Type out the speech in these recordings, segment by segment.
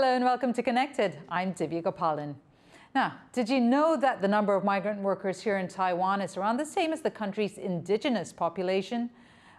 Hello and welcome to Connected. I'm Divya Gopalan. Now, did you know that the number of migrant workers here in Taiwan is around the same as the country's indigenous population?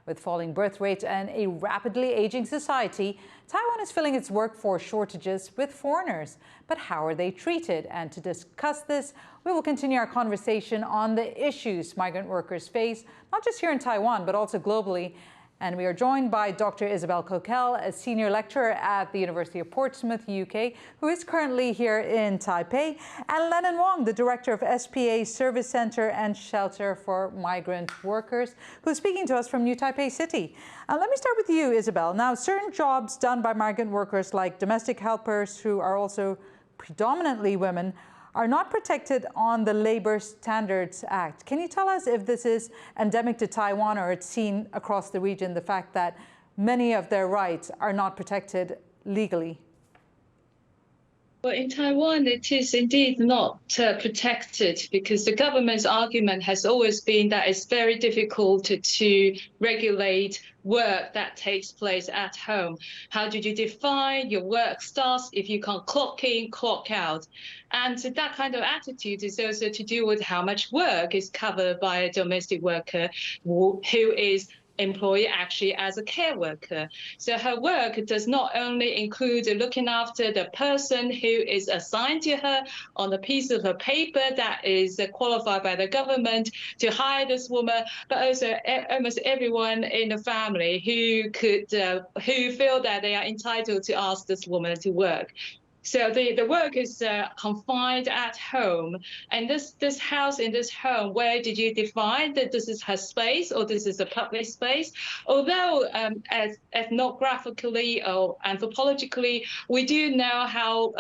With falling birth rates and a rapidly aging society, Taiwan is filling its workforce shortages with foreigners. But how are they treated? And to discuss this, we will continue our conversation on the issues migrant workers face, not just here in Taiwan, but also globally. And we are joined by Dr. Isabelle Cockel, a senior lecturer at the University of Portsmouth, UK, who is currently here in Taipei, and Lennon Wong, the director of SPA Service Center and Shelter for Migrant Workers, who's speaking to us from New Taipei City. Let me start with you, Isabelle. Now, certain jobs done by migrant workers, like domestic helpers, who are also predominantly women, are not protected on the Labor Standards Act. Can you tell us if this is endemic to Taiwan or it's seen across the region, the fact that many of their rights are not protected legally? Well, in Taiwan, it is indeed not protected because the government's argument has always been that it's very difficult to regulate work that takes place at home. How did you define your work starts if you can't clock in, clock out? And that kind of attitude is also to do with how much work is covered by a domestic worker who is employed actually as a care worker. So her work does not only include looking after the person who is assigned to her on a piece of a paper that is qualified by the government to hire this woman, but also almost everyone in the family who feel that they are entitled to ask this woman to work. So the work is confined at home. And this house in this home, where did you define that this is her space or this is a public space? Although ethnographically or anthropologically, we do know how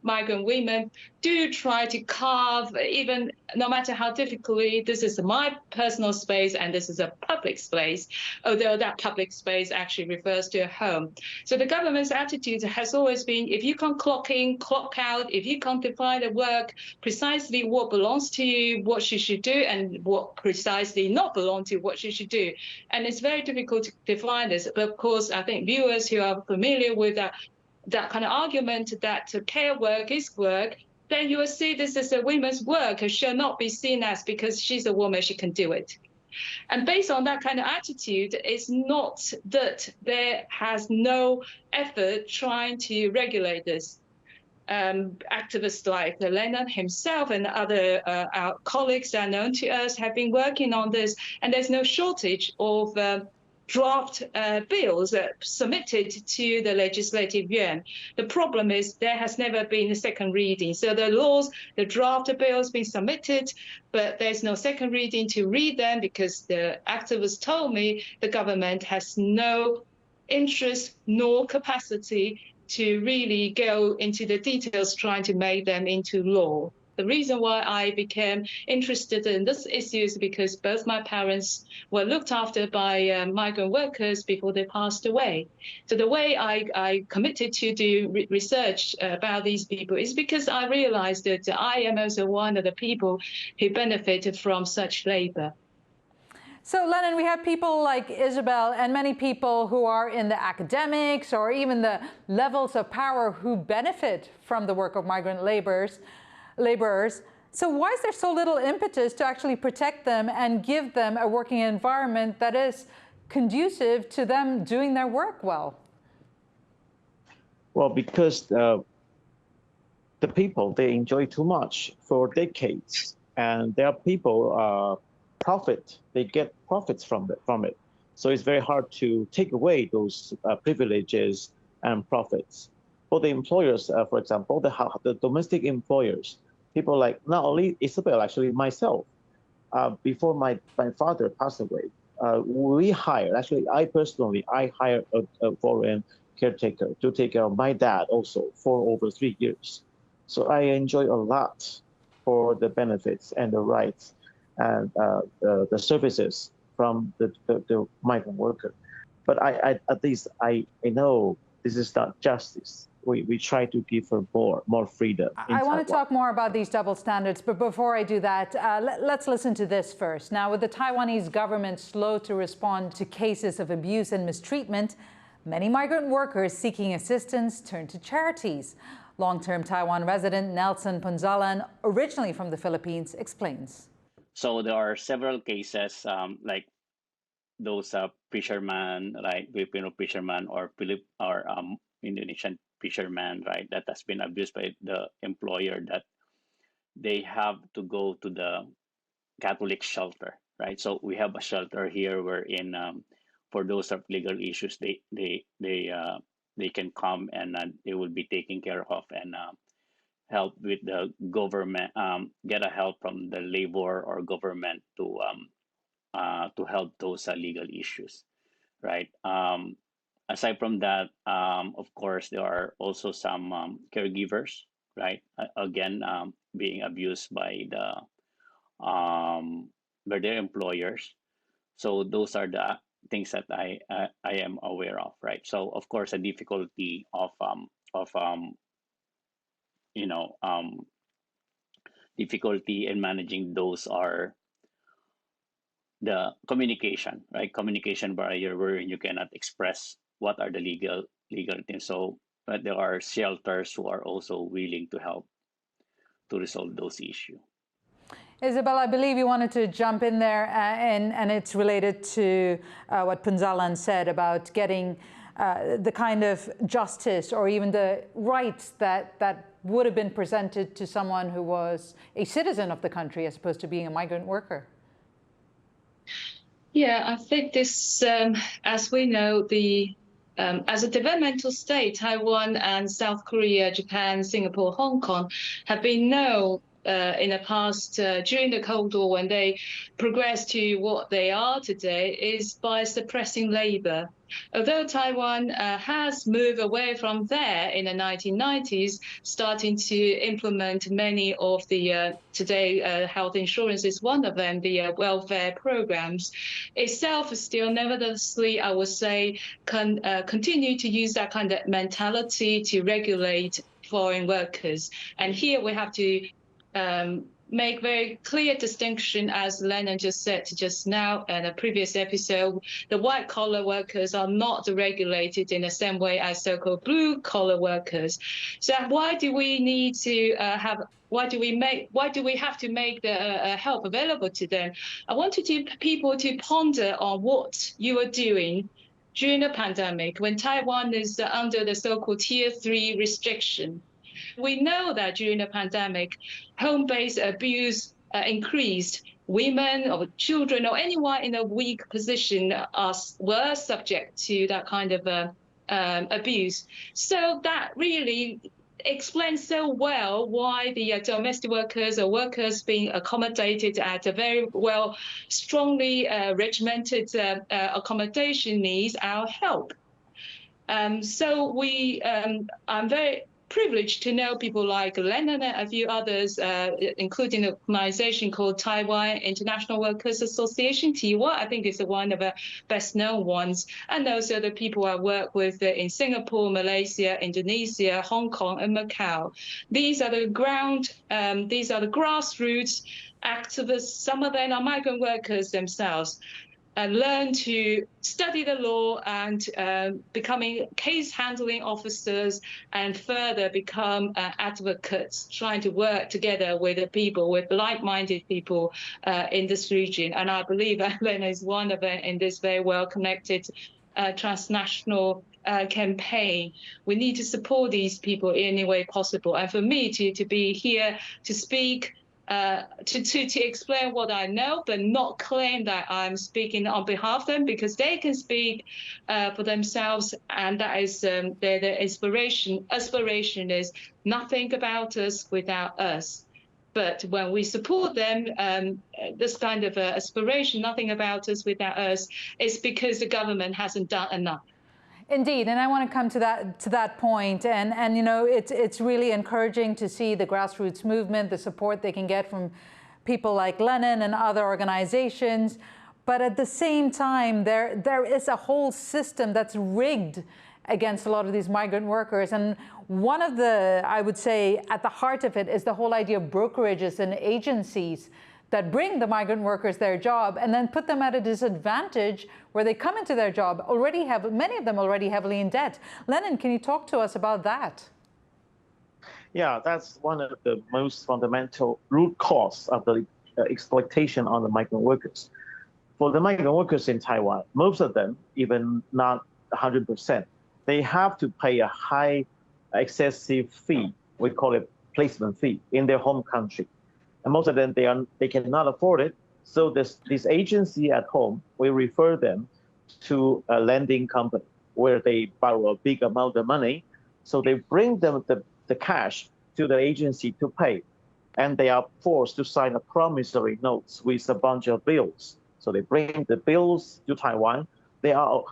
migrant women do try to carve, even no matter how difficultly, this is my personal space and this is a public space, although that public space actually refers to a home. So the government's attitude has always been, if you can clock in, clock out, if you can't define the work, precisely what belongs to you, what you should do, and what precisely not belong to what you should do. And it's very difficult to define this. But of course, I think viewers who are familiar with that kind of argument that care work is work, then you will see this as a woman's work. It shall not be seen as because she's a woman, she can do it. And based on that kind of attitude, it's not that there has no effort trying to regulate this. Activists like Lennon himself and other our colleagues that are known to us have been working on this, and there's no shortage of draft bills submitted to the Legislative Yuan. The problem is there has never been a second reading. So the laws, the draft bills been submitted, but there's no second reading to read them because the activists told me the government has no interest nor capacity to really go into the details trying to make them into law. The reason why I became interested in this issue is because both my parents were looked after by migrant workers before they passed away. So the way I committed to do research about these people is because I realized that I am also one of the people who benefited from such labor. So, Lennon, we have people like Isabelle and many people who are in the academics or even the levels of power who benefit from the work of migrant laborers. So why is there so little impetus to actually protect them and give them a working environment that is conducive to them doing their work well? Well, because the people, they enjoy too much for decades, and there are people they get profits from it. So it's very hard to take away those privileges and profits. For the employers, for example, the domestic employers, people like not only Isabelle, actually myself, before my father passed away, we hired, actually I hired a foreign caretaker to take care of my dad also for over 3 years. So I enjoy a lot for the benefits and the rights and the services from the migrant worker. But at least I know this is not justice. We try to give her more freedom. I want to talk more about these double standards, but before I do that, let's listen to this first. Now, with the Taiwanese government slow to respond to cases of abuse and mistreatment, many migrant workers seeking assistance turn to charities. Long-term Taiwan resident Nelson Punzalan, originally from the Philippines, explains. So there are several cases like those fishermen, right, Filipino fishermen or Indonesian fishermen, right, that has been abused by the employer, that they have to go to the Catholic shelter, right? So we have a shelter here wherein for those of legal issues, they can come and they will be taken care of and help with the government, get a help from the labor or government to help those legal issues, right? Aside from that, of course, there are also some caregivers, right? Again, being abused by their employers. So those are the things that I am aware of, right? So of course, a difficulty of you know difficulty in managing those are the communication, right? Communication barrier where you cannot express what are the legal things. So, but there are shelters who are also willing to help to resolve those issues. Isabelle, I believe you wanted to jump in there, and it's related to what Punzalan said about getting the kind of justice or even the rights that would have been presented to someone who was a citizen of the country as opposed to being a migrant worker. Yeah, I think this, as we know, as a developmental state, Taiwan and South Korea, Japan, Singapore, Hong Kong have been known in the past, during the Cold War, when they progressed to what they are today, is by suppressing labor. Although Taiwan has moved away from there in the 1990s, starting to implement many of the today health insurance is one of them, the welfare programs, itself still, nevertheless, I would say, continue to use that kind of mentality to regulate foreign workers. And here we have to make very clear distinction, as Lennon just said just now in a previous episode, the white-collar workers are not regulated in the same way as so-called blue-collar workers. So why do we need to why do we have to make the help available to them? I wanted people to ponder on what you are doing during the pandemic when Taiwan is under the so-called Tier 3 restriction. We know that during the pandemic, home-based abuse increased. Women or children or anyone in a weak position were subject to that kind of abuse. So that really explains so well why the domestic workers or workers being accommodated at a very well, strongly regimented accommodation needs our help. So I'm very privileged to know people like Lennon and a few others, including an organization called Taiwan International Workers Association, TIWA. I think it's one of the best known ones. And also the people I work with in Singapore, Malaysia, Indonesia, Hong Kong, and Macau. These are the grassroots activists. Some of them are migrant workers themselves, and learn to study the law and becoming case handling officers, and further become advocates, trying to work together with the people, with like-minded people in this region. And I believe Lena is one of them in this very well-connected transnational campaign. We need to support these people in any way possible. And for me to be here to speak, to explain what I know, but not claim that I'm speaking on behalf of them, because they can speak for themselves, and that is their inspiration. Aspiration is nothing about us without us. But when we support them, this kind of aspiration, nothing about us without us, is because the government hasn't done enough. Indeed, and I want to come to that point, and you know, it's really encouraging to see the grassroots movement, the support they can get from people like Lennon and other organizations. But at the same time, there is a whole system that's rigged against a lot of these migrant workers. And one of the, I would say, at the heart of it is the whole idea of brokerages and agencies that bring the migrant workers their job and then put them at a disadvantage where they come into their job many of them already heavily in debt. Lennon, can you talk to us about that? Yeah, that's one of the most fundamental root cause of the exploitation on the migrant workers. For the migrant workers in Taiwan, most of them, even not 100%, they have to pay a high excessive fee. We call it placement fee in their home country. And most of them, they cannot afford it. So this agency at home, we refer them to a lending company where they borrow a big amount of money. So they bring them the cash to the agency to pay. And they are forced to sign a promissory notes with a bunch of bills. So they bring the bills to Taiwan.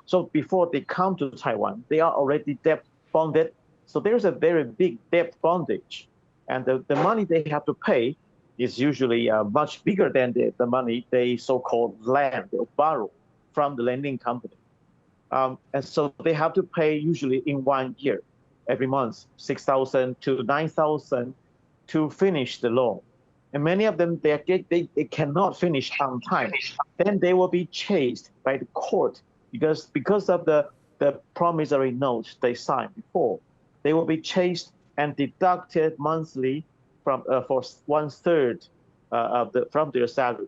So before they come to Taiwan, they are already debt bonded. So there's a very big debt bondage. And the money they have to pay is usually much bigger than the money they so-called lend or borrow from the lending company. And so they have to pay usually in 1 year, every month, 6,000 to 9,000 to finish the loan. And many of them, they cannot finish on time. Then they will be chased by the court because of the promissory note they signed before. They will be chased and deducted monthly for 1/3 from their salary.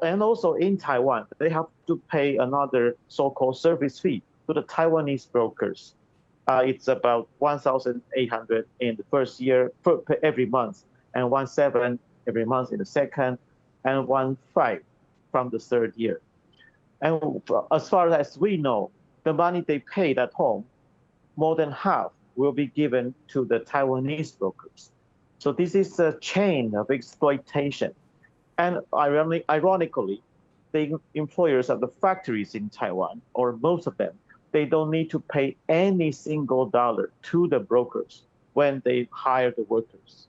And also in Taiwan, they have to pay another so-called service fee to the Taiwanese brokers. It's about 1,800 in the first year every month, and 1,700 every month in the second, and 1,500 from the third year. And as far as we know, the money they paid at home, more than half will be given to the Taiwanese brokers. So this is a chain of exploitation. And ironically, the employers of the factories in Taiwan, or most of them, they don't need to pay any single dollar to the brokers when they hire the workers.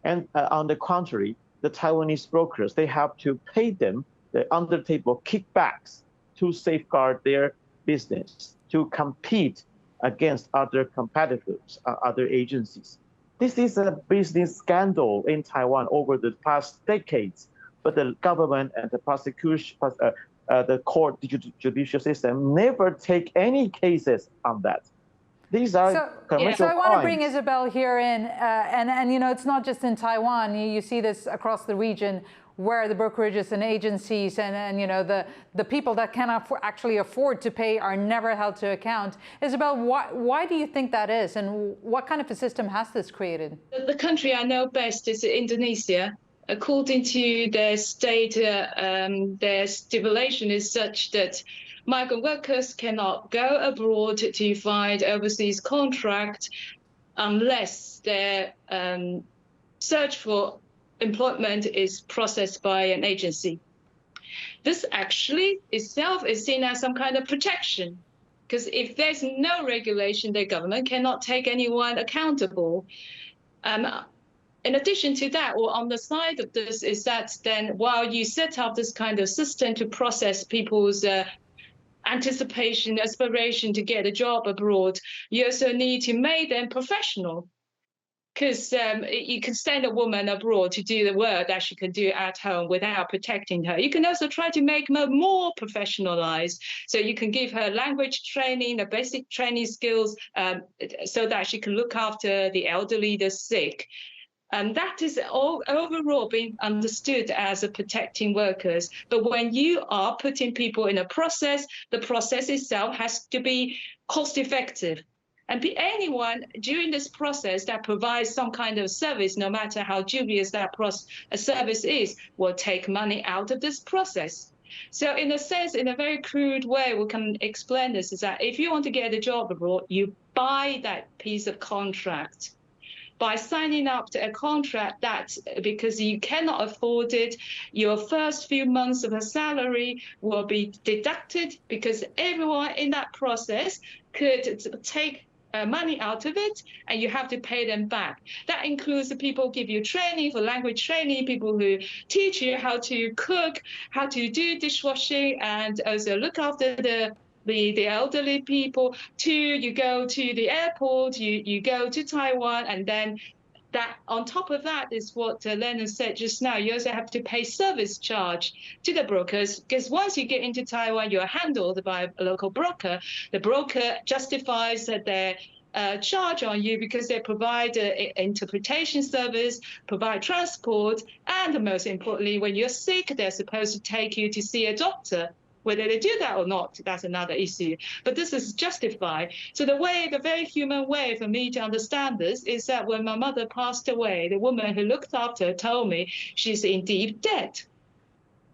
And on the contrary, the Taiwanese brokers, they have to pay them the under-table kickbacks to safeguard their business, to compete against other competitors, other agencies. This is a business scandal in Taiwan over the past decades, but the government and the prosecution, the court judicial system never take any cases on that. These are commercial So I want to crimes. bring Isabelle here in, and you know, it's not just in Taiwan. You see this across the region, where the brokerages and agencies and you know the people that cannot actually afford to pay are never held to account. Isabelle, why do you think that is, and what kind of a system has this created? The country I know best is Indonesia. According to their state, their stipulation is such that migrant workers cannot go abroad to find overseas contract unless their search for employment is processed by an agency. This actually itself is seen as some kind of protection, because if there's no regulation, the government cannot take anyone accountable. In addition to that, or on the side of this, is that then while you set up this kind of system to process people's anticipation, aspiration to get a job abroad, you also need to make them professional. Because you can send a woman abroad to do the work that she can do at home without protecting her. You can also try to make her more professionalized. So you can give her language training, the basic training skills, so that she can look after the elderly, the sick. And that is all overall being understood as a protecting workers. But when you are putting people in a process, the process itself has to be cost effective. And anyone during this process that provides some kind of service, no matter how dubious that service is, will take money out of this process. So in a sense, in a very crude way, we can explain this, is that if you want to get a job abroad, you buy that piece of contract. By signing up to a contract that, because you cannot afford it, your first few months of a salary will be deducted, because everyone in that process could take money out of it, and you have to pay them back. That includes the people who give you training for language training, people who teach you how to cook, how to do dishwashing, and also look after the elderly people. You go to the airport, you go to Taiwan, and then that on top of that is what Lennon said just now. You also have to pay service charge to the brokers, because once you get into Taiwan, you're handled by a local broker. The broker justifies that their charge on you because they provide interpretation service, provide transport, and most importantly, when you're sick, they're supposed to take you to see a doctor. Whether they do that or not, that's another issue. But this is justified. So the very human way for me to understand this is that when my mother passed away, the woman who looked after her told me she's in deep debt.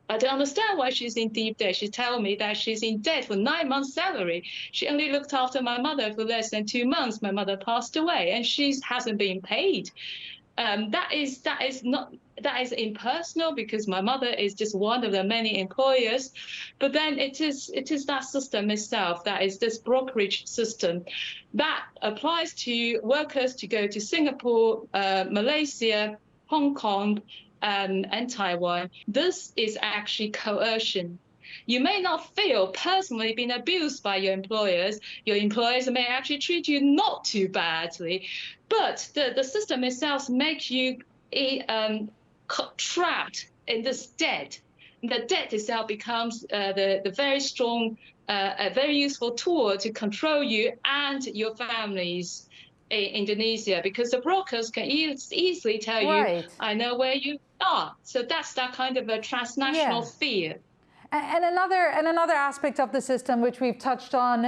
I don't understand why she's in deep debt. She told me that she's in debt for 9 months' salary. She only looked after my mother for less than 2 months. My mother passed away, and she hasn't been paid. That is impersonal, because my mother is just one of the many employers. But then it is that system itself, that is this brokerage system that applies to workers to go to Singapore, Malaysia, Hong Kong, and Taiwan. This is actually coercion. You may not feel personally being abused by your employers. Your employers may actually treat you not too badly, but the system itself makes you trapped in this debt. The debt itself becomes the very strong, a very useful tool to control you and your families in Indonesia, because the brokers can easily tell you, I know where you are. So that's that kind of a transnational fear. And another aspect of the system, which we've touched on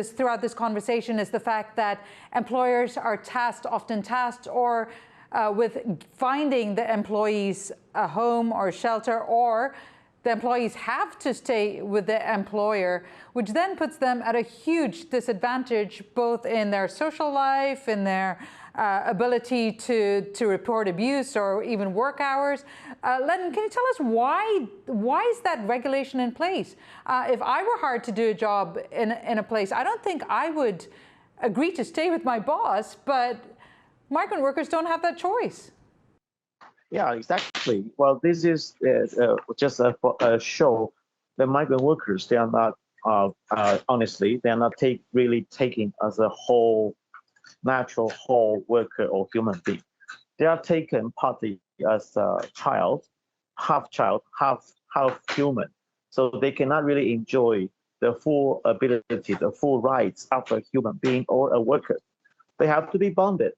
throughout this conversation, is the fact that employers are often tasked with finding the employees a home or shelter, or the employees have to stay with the employer, which then puts them at a huge disadvantage, both in their social life, in their ability to report abuse or even work hours. Lennon, can you tell us why is that regulation in place? If I were hired to do a job in a place, I don't think I would agree to stay with my boss, but migrant workers don't have that choice. Yeah, exactly. Well, this is just a show. The migrant workers, they are not, honestly, they are not really taken as a natural whole worker or human being. They are taken partly as a half human. So they cannot really enjoy the full ability, the full rights of a human being or a worker. They have to be bonded,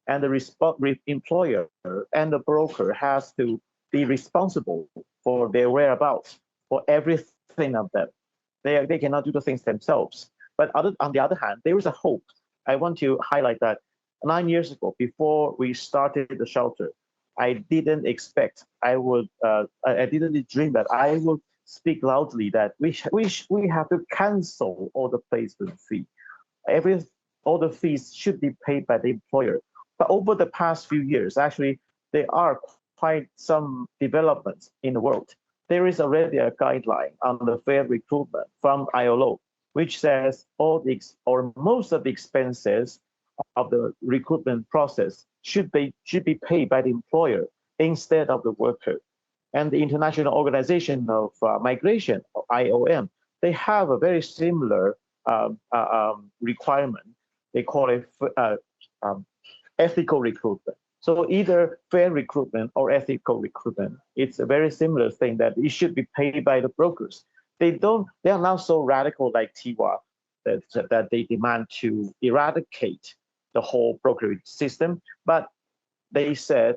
and the employer and the broker has to be responsible for their whereabouts, for everything of them. They cannot do the things themselves. But on the other hand, there is a hope. I want to highlight that 9 years ago, before we started the shelter, I didn't expect I didn't dream that I would speak loudly that we have to cancel all the placement fee. All the fees should be paid by the employer. But over the past few years, actually, there are quite some developments in the world. There is already a guideline on the fair recruitment from ILO, which says most of the expenses of the recruitment process should be paid by the employer instead of the worker. And the International Organization of Migration, or IOM, they have a very similar requirement. They call it ethical recruitment. So either fair recruitment or ethical recruitment. It's a very similar thing that it should be paid by the brokers. They are not so radical like Tiwa that they demand to eradicate the whole brokerage system, but they said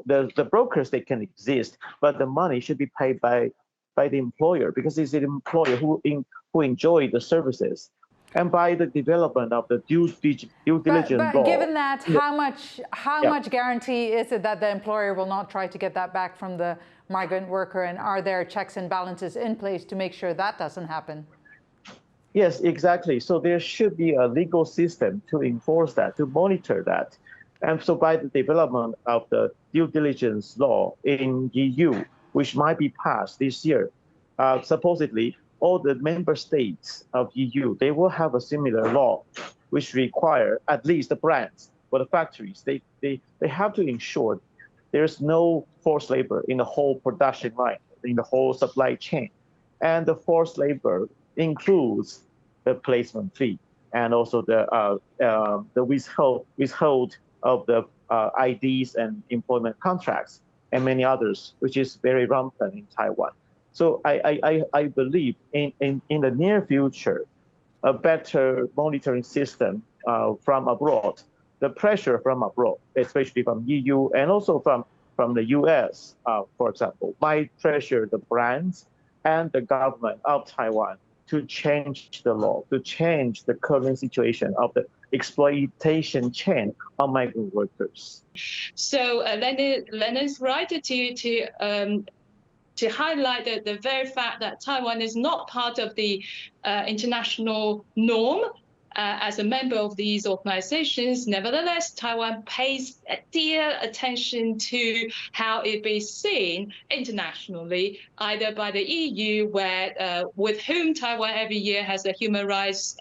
the brokers, they can exist, but the money should be paid by the employer, because it's the employer who enjoy the services. And by the development of the due diligence law. Given that, how much guarantee is it that the employer will not try to get that back from the migrant worker, and are there checks and balances in place to make sure that doesn't happen? Yes, exactly. So there should be a legal system to enforce that, to monitor that. And so by the development of the due diligence law in EU, which might be passed this year, supposedly all the member states of EU, they will have a similar law, which require at least the brands or the factories, they have to ensure there's no forced labor in the whole production line, in the whole supply chain. And the forced labor includes the placement fee and also the withhold of the IDs and employment contracts, and many others, which is very rampant in Taiwan. So I believe in the near future, a better monitoring system from abroad, the pressure from abroad, especially from EU and also from the US, for example, might pressure the brands and the government of Taiwan to change the law, to change the current situation of the exploitation chain of migrant workers. So Lennon's right to highlight the very fact that Taiwan is not part of the international norm as a member of these organizations. Nevertheless, Taiwan pays dear attention to how it be seen internationally, either by the EU, with whom Taiwan every year has a human rights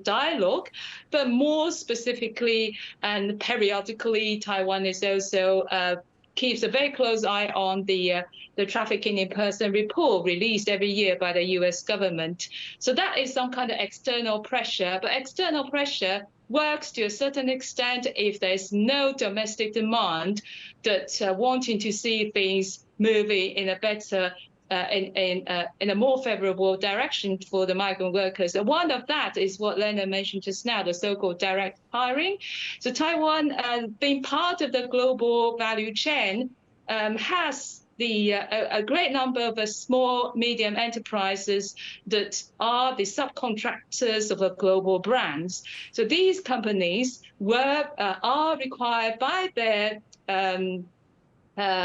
dialogue, but more specifically and periodically, Taiwan is also keeps a very close eye on the trafficking in person report released every year by the US government. So that is some kind of external pressure, but external pressure works to a certain extent if there's no domestic demand that wanting to see things moving in a better in a more favorable direction for the migrant workers. And one of that is what Lennon mentioned just now, the so-called direct hiring. So Taiwan, being part of the global value chain, has a great number of small, medium enterprises that are the subcontractors of the global brands. So these companies are required by their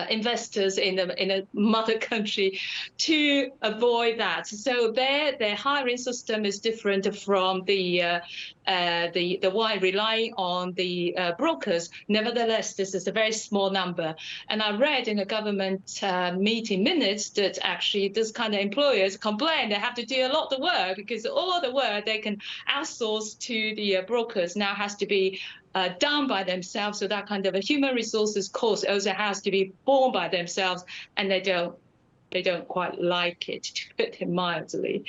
investors in a mother country to avoid that. So their hiring system is different from the one relying on the brokers. Nevertheless, this is a very small number. And I read in the government meeting minutes that actually this kind of employers complain they have to do a lot of work because all the work they can outsource to the brokers now has to be done by themselves. So that kind of a human resources cost also has to be borne by themselves, and they don't quite like it, to put it mildly.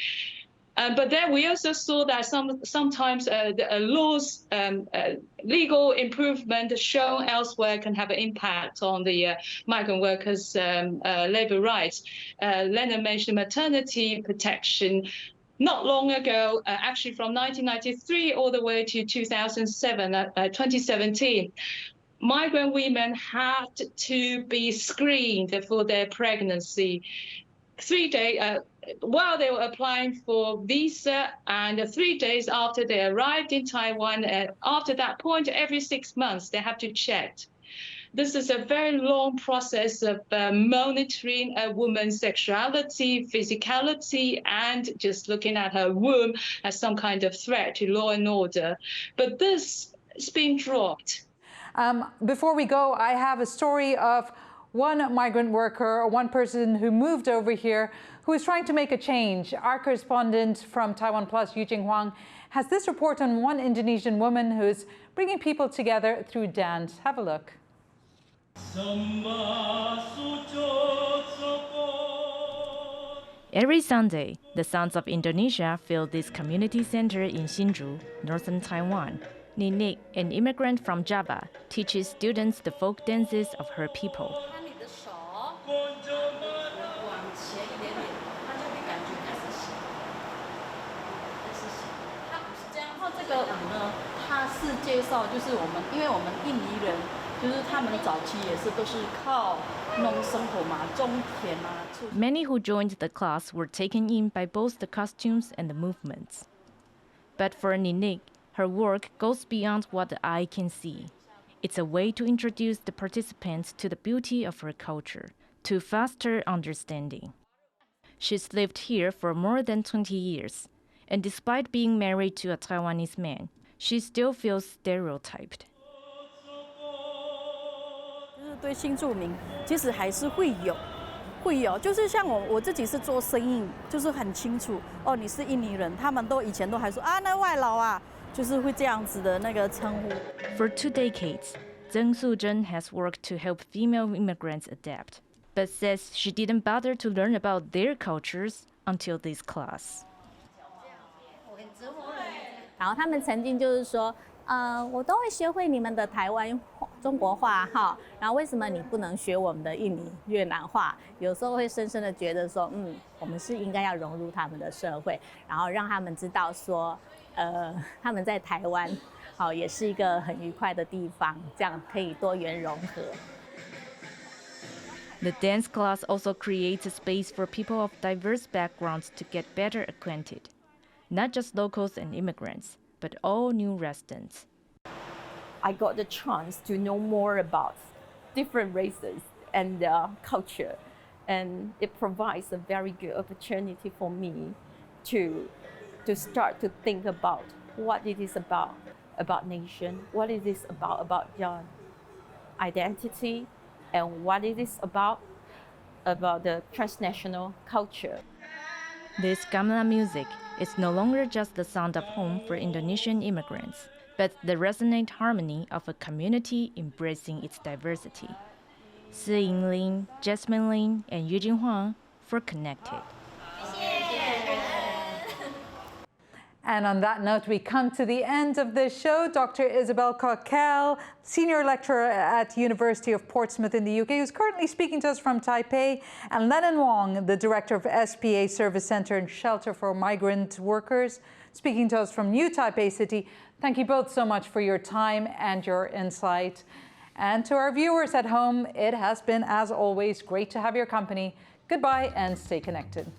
But then we also saw that sometimes the laws, legal improvement shown elsewhere can have an impact on the migrant workers' labor rights. Lennon mentioned maternity protection. Not long ago, actually from 1993 all the way to 2017, migrant women had to be screened for their pregnancy 3 days while they were applying for visa, and 3 days after they arrived in Taiwan. After that point, every 6 months, they have to check. This is a very long process of monitoring a woman's sexuality, physicality, and just looking at her womb as some kind of threat to law and order. But this is being dropped. Before we go, I have a story of one migrant worker, or one person who moved over here, who is trying to make a change. Our correspondent from Taiwan Plus, Yujing Huang, has this report on one Indonesian woman who is bringing people together through dance. Have a look. Every Sunday, the Sons of Indonesia fill this community center in Hsinchu, northern Taiwan. Ninik, an immigrant from Java, teaches students the folk dances of her people. Many who joined the class were taken in by both the costumes and the movements. But for Ninik, her work goes beyond what the eye can see. It's a way to introduce the participants to the beauty of her culture, to foster understanding. She's lived here for more than 20 years, and despite being married to a Taiwanese man, she still feels stereotyped. 对新住民，其实还是会有，就是像我自己是做生意，就是很清楚哦，你是印尼人，他们以前都还说啊，那外劳啊，就是会这样子的那个称呼。For 2 decades, Zheng Suzhen has worked to help female immigrants adapt, but says she didn't bother to learn about their cultures until this class. 然后他们曾经就是说，我都会学会你们的台湾中国话哈，然后为什么你不能学我们的印尼越南话？有时候会深深的觉得说，我们是应该要融入他们的社会，然后让他们知道说，他们在台湾，好也是一个很愉快的地方，这样可以多元融合。The dance class also creates a space for people of diverse backgrounds to get better acquainted, not just locals and immigrants, but all new residents. I got the chance to know more about different races and their culture, and it provides a very good opportunity for me to start to think about what it is about nation, what it is about your identity, and what it is about the transnational culture. This gamelan music is no longer just the sound of home for Indonesian immigrants, but the resonant harmony of a community embracing its diversity. Si Yinglin, Jasmine Lin, and Eugene Huang for Connected. And on that note, we come to the end of this show. Dr. Isabelle Cockel, Senior Lecturer at University of Portsmouth in the UK, who's currently speaking to us from Taipei, and Lennon Wong, the Director of SPA Service Center and Shelter for Migrant Workers, speaking to us from New Taipei City. Thank you both so much for your time and your insight. And to our viewers at home, it has been, as always, great to have your company. Goodbye and stay connected.